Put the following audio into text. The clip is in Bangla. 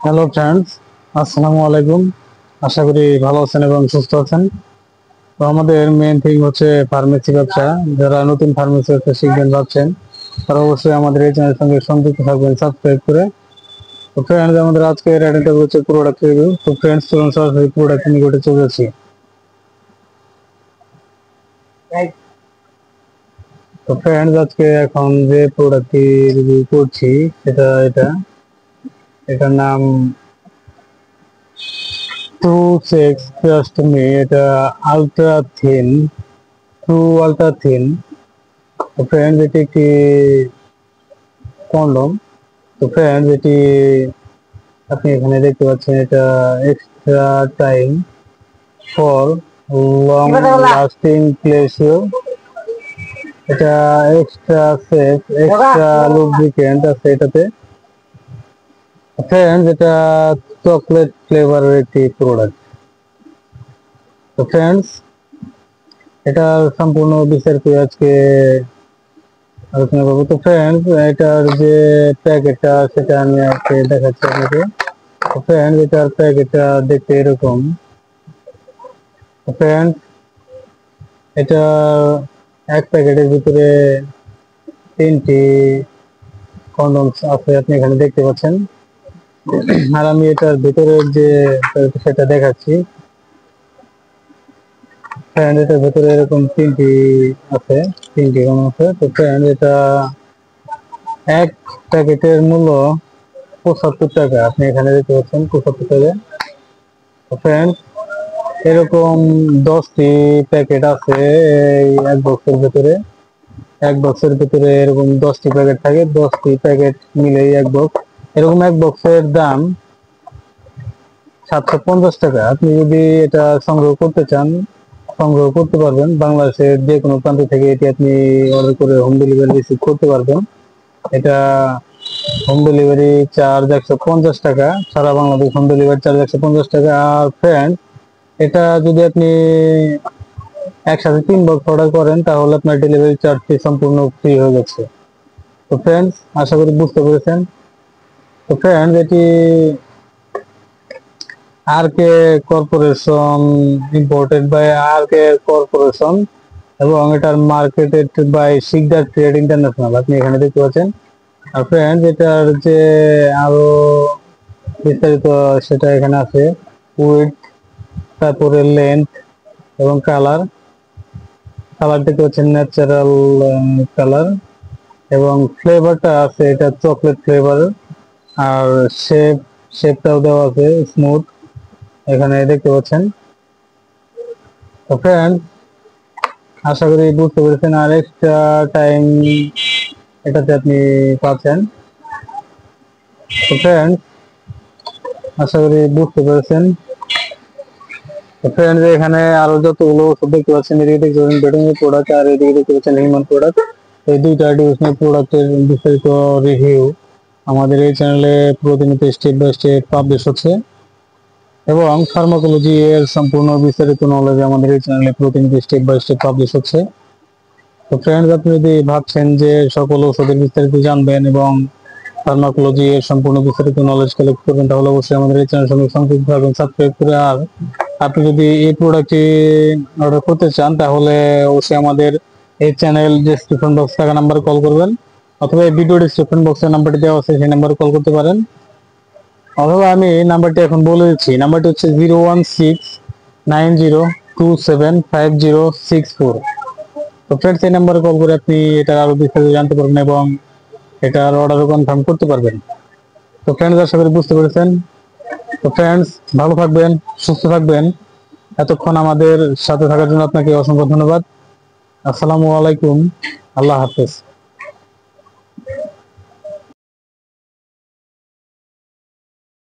হ্যালো ফ্রেন্ডস, আসসালামু আলাইকুম। আশা করি ভালো আছেন এবং সুস্থ আছেন। তো আমাদের মেইন থিং হচ্ছে ফার্মেসি ব্যবসা। যারা নতুন ফার্মেসি ব্যবসা শিখবেন ভাবছেন, তারা অবশ্যই আমাদের এই চ্যানেলের সঙ্গে সংযুক্ত থাকবেন সাবস্ক্রাইব করে। তো ফ্রেন্ডস, আমাদের আজকের আইটেমটা হচ্ছে প্রোডাক্ট রিভিউ। তো ফ্রেন্ডস, চলুন সরাসরি প্রোডাক্ট নিকটে চলে যাচ্ছি। তো ফ্রেন্ডস, আজকে এখন যে প্রোডাক্টটি রিভিউ করছি এটা এটার নাম টু সেক্স ট্রাস্ট মি। এটা ultra thin, true ultra thin. তো ফ্রেন্ড, এটি একটি কন্ডম। তো ফ্রেন্ড, এটি আপনি এখানে দেখতে পাচ্ছেন, এটা extra time for long lasting প্লেসিও। এটা এক্সট্রা সেফ, এক্সট্রা লুব্রিকেন্ট আছে এটাতে। ফ্রেন্ড, এটা চকলেট ফ্লেভারের একটি প্রোডাক্ট। তো ফ্রেন্ডস, এটা সম্পূর্ণ বিস্তারিত আজকে আলোচনা করবো। তো ফ্রেন্ডস, এটার যে প্যাকেটটা সেটা আমি আজকে দেখাচ্ছি আপনাকে। তো ফ্রেন্ডস, এটার প্যাকেটটা দেখতে এরকম। ফ্রেন্ডস, এটা এক প্যাকেটের ভিতরে 3টি কন্ডমস আছে, আপনি এখানে দেখতে পাচ্ছেন। আর আমি এটার ভিতরের যে সেটা দেখাচ্ছি। ফ্রেন্ড, এটার ভিতরে এরকম 3টি আছে, 3টি কন্ডম আছে। তো ফ্রেন্ড, এটা এক প্যাকেটের মূল্য 75 টাকা, আপনি এখানে দেখতে পাচ্ছেন 75 টাকা। ফ্রেন্ড, এরকম 10টি প্যাকেট আছে এই এক বক্সের ভিতরে। এক বক্সের ভিতরে এরকম 10টি প্যাকেট থাকে, 10টি প্যাকেট মিলেই এক বক্স। এরকম এক বক্সের দাম 750 টাকা। আপনি যদি এটা সংগ্রহ করতে চান, সংগ্রহ করতে পারবেন। বাংলাদেশের যে কোনো প্রান্ত থেকে এটি আপনি অর্ডার করে হোম ডেলিভারি রিসিভ করতে পারবেন। এটা হোম ডেলিভারি চার্জ 150 টাকা, সারা বাংলাদেশ হোম ডেলিভারি চার্জ 150 টাকা। আর ফ্রেন্ড, এটা যদি আপনি একসাথে 3 বক্স অর্ডার করেন, তাহলে আপনার ডেলিভারি চার্জটি সম্পূর্ণ ফ্রি হয়ে যাচ্ছে। তো ফ্রেন্ডস, আশা করি বুঝতে পেরেছেন। তো ফ্রেন্ডস, এটি R K Corporation, imported by R K Corporation, এবং এটার marketed by Sikdar Trade International, আপনি এখানে দেখতে পাচ্ছেন। আর ফ্রেন্ডস, এটার যে আরো বিস্তারিত সেটা এখানে আছে, উইথ, তারপরে লেন্থ এবং কালার। কালার দেখতে পাচ্ছেন ন্যাচারাল কালার, এবং ফ্লেভারটা আছে এটা চকলেট ফ্লেভার। আর শেপটাও দেওয়া আছে স্মুথ, এখানে দেখতে পাচ্ছেন। তো ফ্রেন্ড, আশা করি বুঝতে পেরেছেন। আর এক্সট্রা টাইম এটাতে আপনি পাচ্ছেন। তো ফ্রেন্ড, আশা করি বুঝতে পেরেছেন। তো ফ্রেন্ড, এখানে আরো যতগুলো ওষুধ দেখতে পাচ্ছেন, এদিকে দেখতে পাচ্ছেন ভেটেরিনারি প্রোডাক্ট, আর এদিকে দেখতে পাচ্ছেন হিউম্যান প্রোডাক্ট। এই দুইটা ডিভিশনাল প্রোডাক্টের বিস্তারিত রিভিউ আমাদের এই চ্যানেলে প্রতিনিয়ত স্টেপ বাই স্টেপ পাবলিশ হচ্ছে, এবং ফার্মাকোলজি এর সম্পূর্ণ বিস্তারিত নলেজ আমাদের এই চ্যানেলে প্রতিনিয়ত স্টেপ বাই স্টেপ পাবলিশ হচ্ছে। তো ফ্রেন্ডস, আপনি যদি ভাবছেন যে সকল ওষুধের বিস্তারিত জানবেন এবং ফার্মাকোলজি এর সম্পূর্ণ বিস্তারিত নলেজ কালেক্ট করবেন, তাহলে অবশ্যই আমাদের এই চ্যানেলের সঙ্গে সংযুক্ত থাকবেন সাবস্ক্রাইব করে। আর আপনি যদি এই প্রোডাক্টটি অর্ডার করতে চান, তাহলে অবশ্যই আমাদের এই চ্যানেল ডেসক্রিপশন বক্স থাকা নাম্বারে কল করবেন, অথবা এই ভিডিও ডেসক্রিপশন বক্সের নাম্বারটি দেওয়া আছে, সেই নাম্বারে কল করতে পারেন। অথবা আমি নাম্বারটি এখন বলে দিচ্ছি, নাম্বারটি হচ্ছে 01690275064। তো ফ্রেন্ডস, এই নাম্বারে কল করে আপনি এটা আরো বিস্তারিত জানতে পারবেন এবং এটার অর্ডারও কনফার্ম করতে পারবেন। তো ফ্রেন্ডস, আশা করি বুঝতে পেরেছেন। তো ফ্রেন্ডস, ভালো থাকবেন, সুস্থ থাকবেন। এতক্ষণ আমাদের সাথে থাকার জন্য আপনাকে অসংখ্য ধন্যবাদ। আসসালামু আলাইকুম, আল্লাহ হাফেজ।